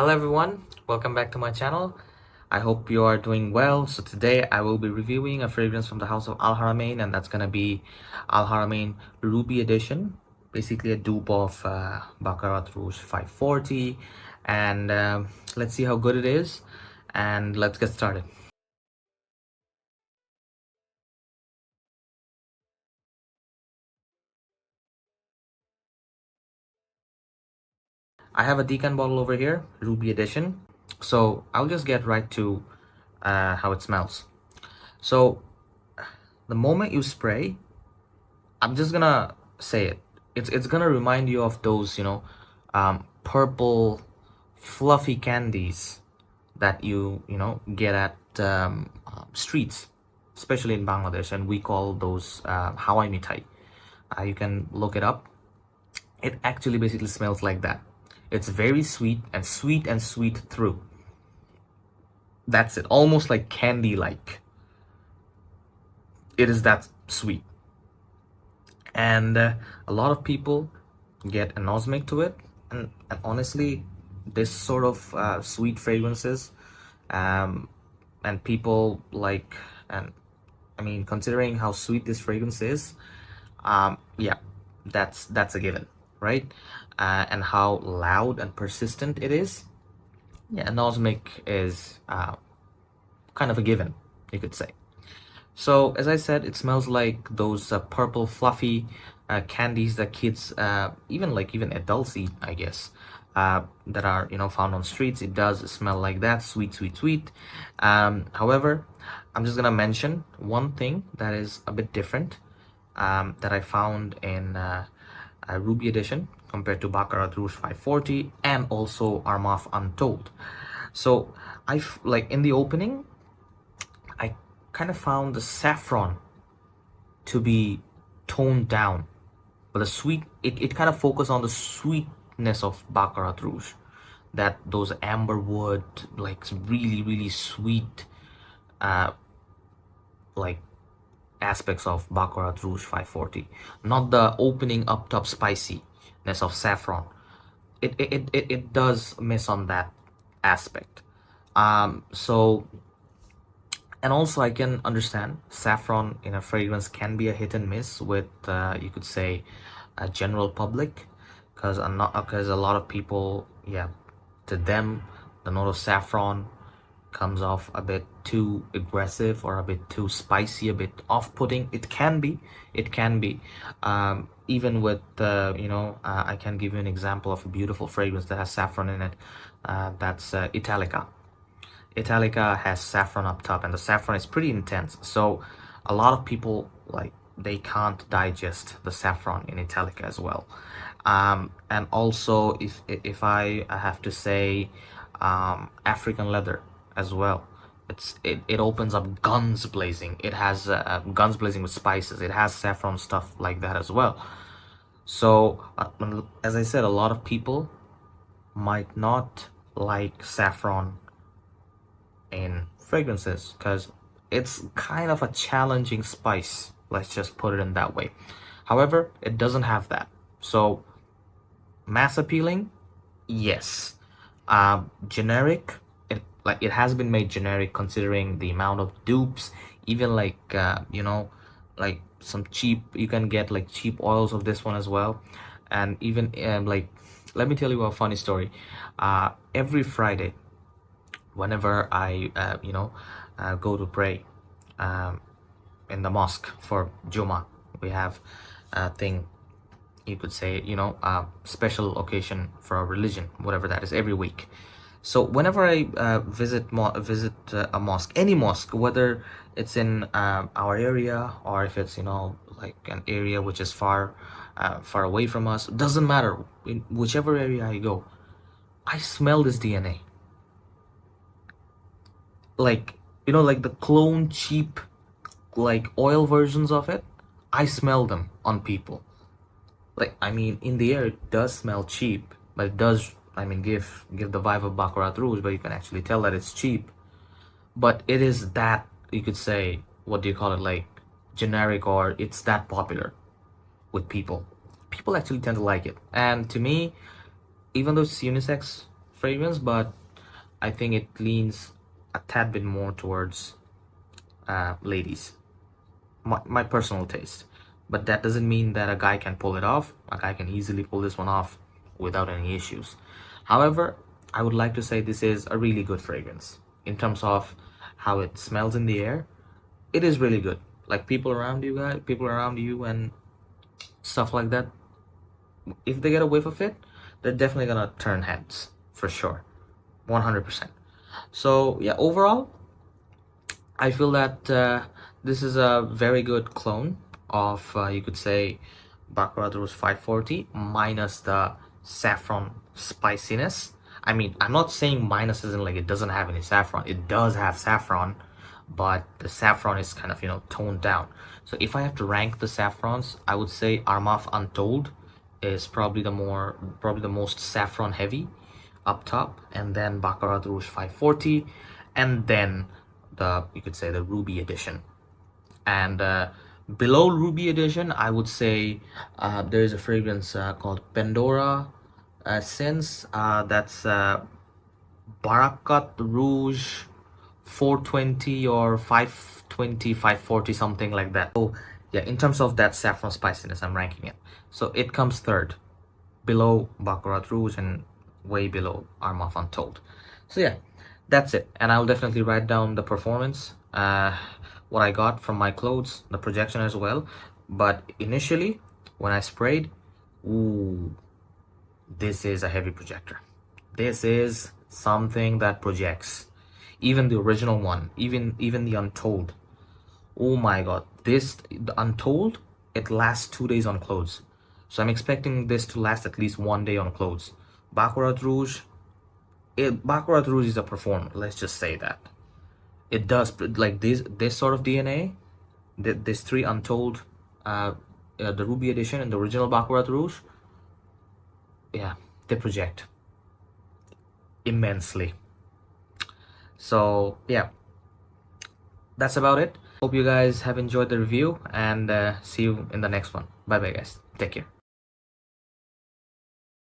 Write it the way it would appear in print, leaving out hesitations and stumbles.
Hello everyone, welcome back to my channel. I hope you are doing well. So today I will be reviewing a fragrance from the house of Haramain, and that's gonna be Haramain Ruby Edition, basically a dupe of Baccarat Rouge 540. And let's see how good it is, and let's get started. I have a decan bottle over here, Ruby Edition. So I'll just get right to how it smells. So the moment you spray, I'm just gonna say it. It's gonna remind you of those, purple fluffy candies that you get at streets, especially in Bangladesh, and we call those Hawaii mithai. You can look it up. It actually basically smells like that. It's very sweet and sweet through. That's it. Almost like candy-like. It is that sweet. And a lot of people get anosmic to it, and honestly this sort of sweet fragrances, and people like, and I mean, considering how sweet this fragrance is, yeah, that's a given, right? And how loud and persistent it is, yeah, anosmic is kind of a given, you could say. So as I said, it smells like those purple fluffy candies that kids, even adults eat, I guess, that are found on streets. It does smell like that, sweet. However, I'm just gonna mention one thing that is a bit different, that I found in Ruby Edition compared to Baccarat Rouge 540 and also Armaf Untold. So like in the opening, I kind of found the saffron to be toned down, but the sweet, it kind of focused on the sweetness of Baccarat Rouge, that those amber wood, like really sweet like aspects of Baccarat Rouge 540, not the opening up top spiciness of saffron. It does miss on that aspect. So, and also I can understand saffron in a fragrance can be a hit and miss with you could say a general public, because a lot of people, yeah, to them the note of saffron comes off a bit too aggressive or a bit too spicy, a bit off-putting. It can be even with I can give you an example of a beautiful fragrance that has saffron in it. That's Italica. Italica has saffron up top, and the saffron is pretty intense, so a lot of people, like, they can't digest the saffron in Italica as well. And also, if I have to say, African leather as well, it opens up guns blazing. It has guns blazing with spices. It has saffron stuff like that as well. So as I said, a lot of people might not like saffron in fragrances because it's kind of a challenging spice, let's just put it in that way. However, it doesn't have that, so mass appealing, yes. Generic, it has been made generic considering the amount of dupes. Even like like some cheap, you can get like cheap oils of this one as well. And even like, let me tell you a funny story. Every Friday, whenever I go to pray in the mosque for Juma, we have a thing, you could say, a special occasion for our religion, whatever that is, every week. So whenever I visit a mosque, any mosque, whether it's in our area or if it's like an area which is far away from us, doesn't matter, in whichever area I go, I smell this DNA. Like, like the clone cheap, like oil versions of it, I smell them on people. Like, I mean, in the air it does smell cheap, but it does, I mean, give the vibe of Baccarat Rouge, but you can actually tell that it's cheap. But it is that, you could say, what do you call it, like generic, or it's that popular with people. People actually tend to like it. And to me, even though it's unisex fragrance, but I think it leans a tad bit more towards ladies, my personal taste. But that doesn't mean that a guy can pull it off. A guy can easily pull this one off without any issues. However, I would like to say this is a really good fragrance in terms of how it smells in the air. It is really good. Like people around you and stuff like that, if they get a whiff of it, they're definitely gonna turn heads for sure, 100%. So yeah, overall, I feel that this is a very good clone of, you could say, Baccarat Rouge 540 minus the saffron spiciness. I mean, I'm not saying minus isn't like it doesn't have any saffron. It does have saffron, but the saffron is kind of, toned down. So if I have to rank the saffrons, I would say Armaf Untold is probably the most saffron heavy up top, and then Baccarat Rouge 540, and then you could say the Ruby edition. And below Ruby edition, I would say there is a fragrance called Pandora Sense. That's Baccarat Rouge 420 or 520, 540, something like that. So yeah, in terms of that saffron spiciness, I'm ranking it. So it comes third, below Baccarat Rouge and way below Armaf Untold. So yeah, that's it. And I'll definitely write down the performance, what I got from my clothes, the projection as well. But initially, when I sprayed, ooh, this is a heavy projector. This is something that projects. Even the original one, even the Untold. Oh my god, the Untold, it lasts 2 days on clothes. So I'm expecting this to last at least 1 day on clothes. Baccarat Rouge is a performer, let's just say that. It does, like this sort of DNA, this 3 Untold, the Ruby edition and the original Baccarat Rouge, yeah, they project immensely. So yeah, that's about it. Hope you guys have enjoyed the review, and see you in the next one. Bye bye guys, take care.